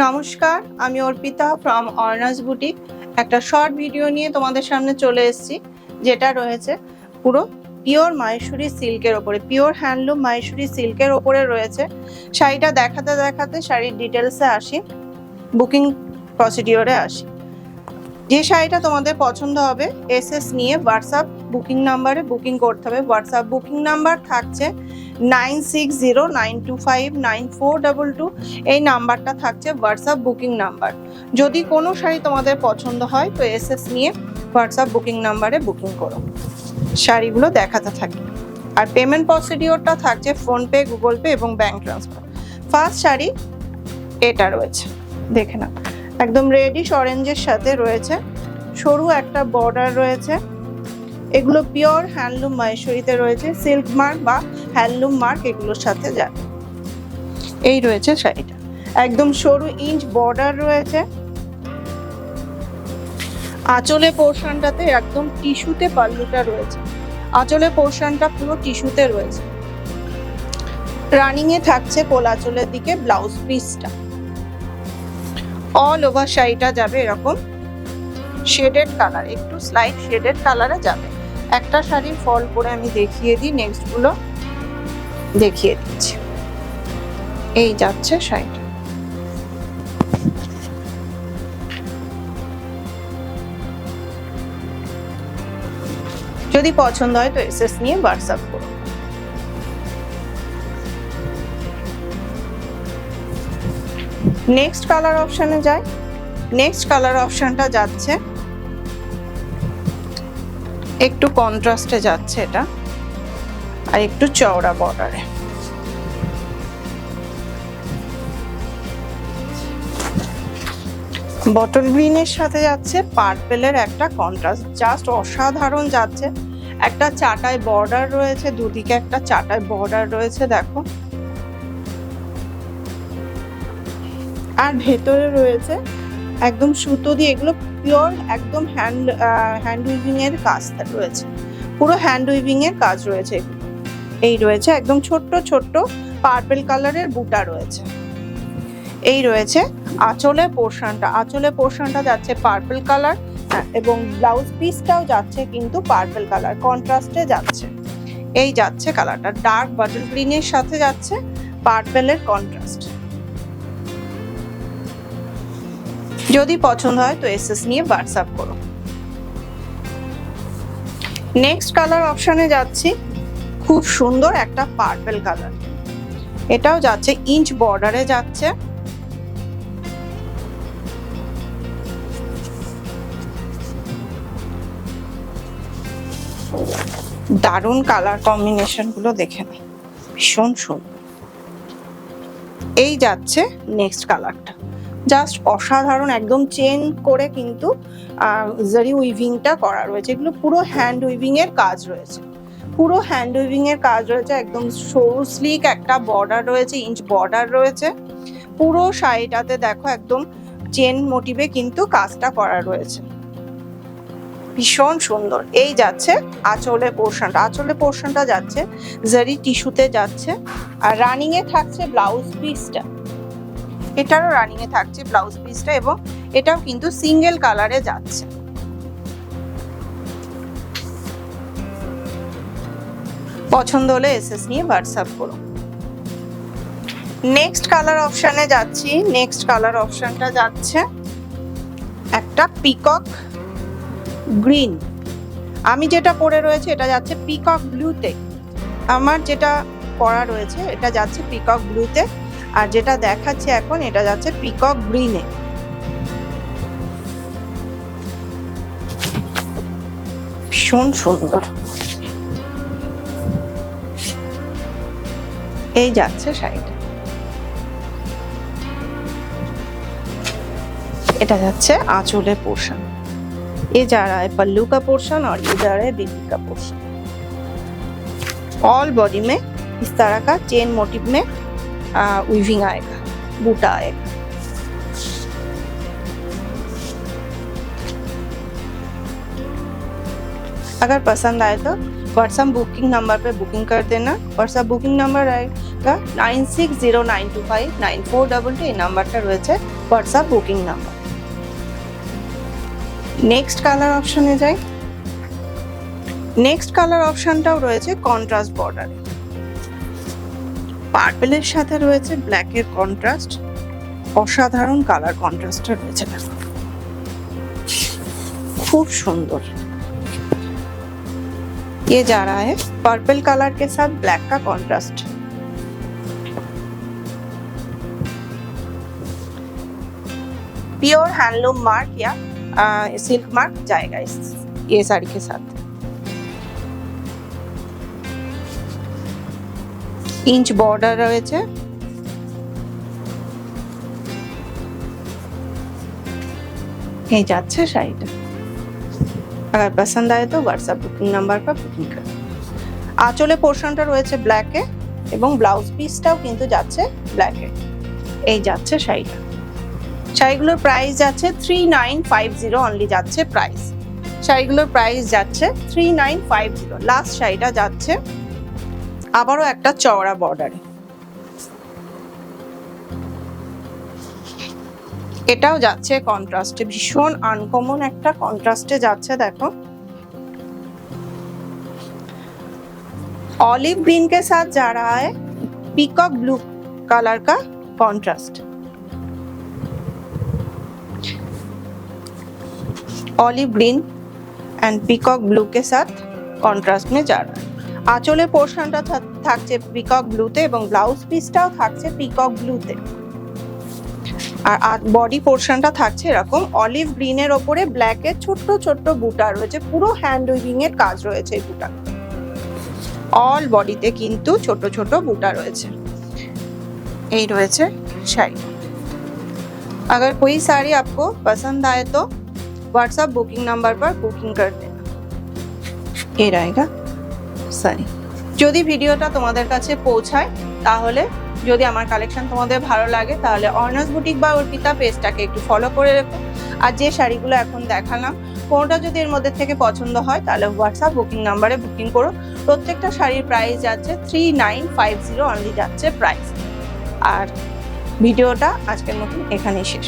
নমস্কার, আমি Arpita from অর্নাস boutique. একটা শর্ট ভিডিও নিয়ে তোমাদের সামনে চলে এসেছি, যেটা রয়েছে পুরো পিওর মাহেশ্বরী সিল্কের ওপরে, পিওর হ্যান্ডলুম মাহেশ্বরী সিল্কের ওপরে রয়েছে। শাড়িটা দেখাতে দেখাতে শাড়ির ডিটেলসে আসি, বুকিং প্রসিডিওরে আসি। যে শাড়িটা তোমাদের পছন্দ হবে এসএস নিয়ে হোয়াটসঅ্যাপ বুকিং নাম্বারে বুকিং করতে হবে। হোয়াটসঅ্যাপ বুকিং নাম্বার থাকছে 9609259422। এই নাম্বারটা থাকছে হোয়াটসঅ্যাপ বুকিং নাম্বার। যদি কোনো শাড়ি তোমাদের পছন্দ হয় তো এসএস নিয়ে হোয়াটসঅ্যাপ বুকিং নাম্বারে বুকিং করো, শাড়িগুলো দেখাতে থাকি। আর পেমেন্ট প্রসিডিওরটা থাকছে ফোনপে, গুগল পে এবং ব্যাংক ট্রান্সফার। ফার্স্ট শাড়ি এটা রয়েছে, দেখে না, একদম রেডিশ অরেঞ্জের সাথে রয়েছে, সরু একটা বর্ডার রয়েছে। এগুলো পিওর হ্যান্ডলুম মাহেশ্বরীতে রয়েছে, সিল্ক মার্ক বা হ্যান্ডলুম মার্ক এগুলোর সাথে যায়। এই রয়েছে শাড়িটা, একদম সরু ইঞ্চ বর্ডার রয়েছে। আঁচলে পোর্শনটাতে একদম টিস্যুতে পাল্লুটা রয়েছে, আঁচলে পোর্শনটা পুরো টিস্যুতে রয়েছে। রানিং এ থাকছে কোলাচলের দিকে ব্লাউজ পিসটা। অল ওভার শাড়িটা যাবে এরকম শেডেড কালার, একটু স্লাইট শেডেড কালারে যাবে। একটা শাড়ির ফল করে আমি দেখিয়ে দিই, নেক্সট গুলো দেখিয়ে দিচ্ছি। এই যাচ্ছে শাড়িটা, যদি পছন্দ হয় তো এসএস নিয়ে হোয়াটসঅ্যাপ করো। নেক্সট কালার অপশনে যাই। নেক্সট কালার অপশনটা যাচ্ছে একটু কন্ট্রাস্টে যাচ্ছে এটা, আর একটু চওড়া বর্ডারে। বটল গ্রিনের সাথে যাচ্ছে পার্পেলের একটা কন্ট্রাস্ট, জাস্ট অসাধারণ যাচ্ছে। একটা চাটাই বর্ডার রয়েছে, দুদিকে একটা চাটাই বর্ডার রয়েছে দেখো, আর ভেতরে রয়েছে একদম সুতো দিয়ে, এগুলো পিওর একদম হ্যান্ড উইভিং এর কাজ রয়েছে, পুরো হ্যান্ড উইভিং এর কাজ রয়েছে এগুলো। এই রয়েছে একদম ছোট্ট ছোট্ট পার্পল কালারের বুটা রয়েছে। এই রয়েছে আঁচলের পোর্শনটা, আঁচলের পোর্শনটা যাচ্ছে পার্পল কালার এবং ব্লাউজ পিসটাও যাচ্ছে কিন্তু পার্পল কালার কন্ট্রাস্টে যাচ্ছে। এই যাচ্ছে কালারটা, ডার্ক বটল গ্রিনের সাথে যাচ্ছে পার্পলের কন্ট্রাস্ট। যদি পছন্দ হয় তো এসএস নিয়ে হোয়াটসঅ্যাপ করো। নেক্সট কালার অপশনে যাচ্ছি, খুব সুন্দর একটা পার্পল কালার, এটাও যাচ্ছে ইঞ্চ বর্ডারে যাচ্ছে। দারুণ কালার কম্বিনেশন গুলো দেখে নাও, ভীষণ সুন্দর। এই যাচ্ছে নেক্সট কালারটা, জাস্ট অসাধারণ, একদম চেন করে কিন্তু জারি উইভিংটা করা রয়েছে। এগুলো পুরো হ্যান্ড উইভিং এর কাজ রয়েছে, পুরো হ্যান্ড উইভিং এর কাজ রয়েছে। একদম সরু স্লিক একটা বর্ডার রয়েছে, ইঞ্চ বর্ডার রয়েছে। পুরো শাড়িটাতে দেখো একদম চেন মোটিভে কিন্তু কাজটা করা রয়েছে, ভীষণ সুন্দর। এই যাচ্ছে আঁচলে পোর্শনটা, আঁচলে পোর্শনটা যাচ্ছে জারি টিস্যুতে যাচ্ছে। আর রানিং এ থাকছে ব্লাউজ পিসটা, এটারও রানিং এ থাকছে ব্লাউজ পিসটা, এবং এটাও কিন্তু সিঙ্গেল কালারে যাচ্ছে। পছন্দ হলে এসএস নিয়ে হোয়াটসঅ্যাপ করো। নেক্সট কালার অপশনে যাচ্ছি। নেক্সট কালার অপশনটা যাচ্ছে একটা পিকক গ্রিন। আমি যেটা পরে রয়েছে এটা যাচ্ছে পিকক ব্লুতে, আমার যেটা পরা রয়েছে এটা যাচ্ছে পিকক ব্লুতে, আর যেটা দেখাচ্ছে এখন এটা যাচ্ছে পিকক গ্রিনে। ভীষণ সুন্দর। এই যাচ্ছে শাড়িটা, এটা যাচ্ছে आंचल पोर्शन, ये जा रहा है पल्लू का पोर्शन और ये जा रहा है बीबी का पोर्शन। ऑल बॉडी में इस तरह का चेन मोटिव में वीविंग आएगा, बूटा आएगा। अगर पसंद आए तो व्हाट्सएप बुकिंग नंबर पे बुकिंग कर देना। व्हाट्सएप बुकिंग नंबर का 9609259422 এই নাম্বারটা রয়েছে WhatsApp booking number. Next colour অপশনে যাই। নেক্সট কালার অপশনটাও রয়েছে কন্ট্রাস্ট বর্ডারে, পার্পেলের সাথে রয়েছে ব্ল্যাকের কন্ট্রাস্ট, অসাধারণ কালার কন্ট্রাস্টটা রয়েছে, দেখো खूब सुंदर। ये जा रहा है पर्पल कलर के साथ ब्लैक का कॉन्ट्रास्ट। प्योर हैंडलूम मार्क या सिल्क मार्क जाएगा इस ये साड़ी के साथ। इंच बॉर्डर রয়েছে, এই যাচ্ছে শাড়িটা। अगर पसंद आए तो व्हाट्सएप बुकिंग नंबर पर बुकिंग कर। आंचले पोर्शनটা রয়েছে ব্ল্যাকে এবং ব্লাউজ পিসটাও কিন্তু যাচ্ছে ব্ল্যাকে। এই যাচ্ছে শাড়িটা। শাড়িগুলোর প্রাইস যাচ্ছে 3950 অনলি যাচ্ছে প্রাইস। শাড়িগুলোর প্রাইস যাচ্ছে 3950। লাস্ট শাড়িটা যাচ্ছে আবারও একটা চওড়া বর্ডারে, এটাও যাচ্ছে কন্ট্রাস্টে, ভীষণ আনকমন একটা কন্ট্রাস্টে যাচ্ছে। দেখো ऑलिव ग्रीन के साथ जा रहा है पीकॉक ब्लू कलर का contrast. Olive green and peacock blue के साथ कॉन्ट्रास्ट में जा रहा है। आंचले पोर्शनটা থাকছে পিকক ব্লুতে এবং ব্লাউজ পিসটাও থাকছে পিকক ব্লুতে। আর বডি পোর্শনটা থাকছে এরকম অলিভ গ্রিনের ওপরে ব্ল্যাকের ছোট্ট ছোট্ট বুটা রয়েছে, পুরো হ্যান্ড উইভিং এর কাজ রয়েছে এই বুটা। অল বডিতে কিন্তু ছোট ছোট বুটা রয়েছে। এই রয়েছে শাড়ি। अगर कोई साड़ी आपको पसंद आए तो व्हाट्सएप बुकिंग नंबर पर बुकिंग कर देना। ये रहेगा শাড়ি। যদি ভিডিওটা তোমাদের কাছে পৌঁছায় তাহলে, যদি আমার কালেকশন তোমাদের ভালো লাগে তাহলে অর্ণাস বুটিক বা অর্পিতা পেজটাকে একটু ফলো করে রেখো। আর যে শাড়িগুলো এখন দেখালাম কোনটা যদি এর মধ্যে থেকে পছন্দ হয় তাহলে হোয়াটসঅ্যাপ বুকিং নাম্বারে বুকিং করো। প্রত্যেকটা শাড়ির প্রাইস যাচ্ছে 3950 অনলি যাচ্ছে প্রাইস। আর ভিডিওটা আজকের মতন এখানেই শেষ।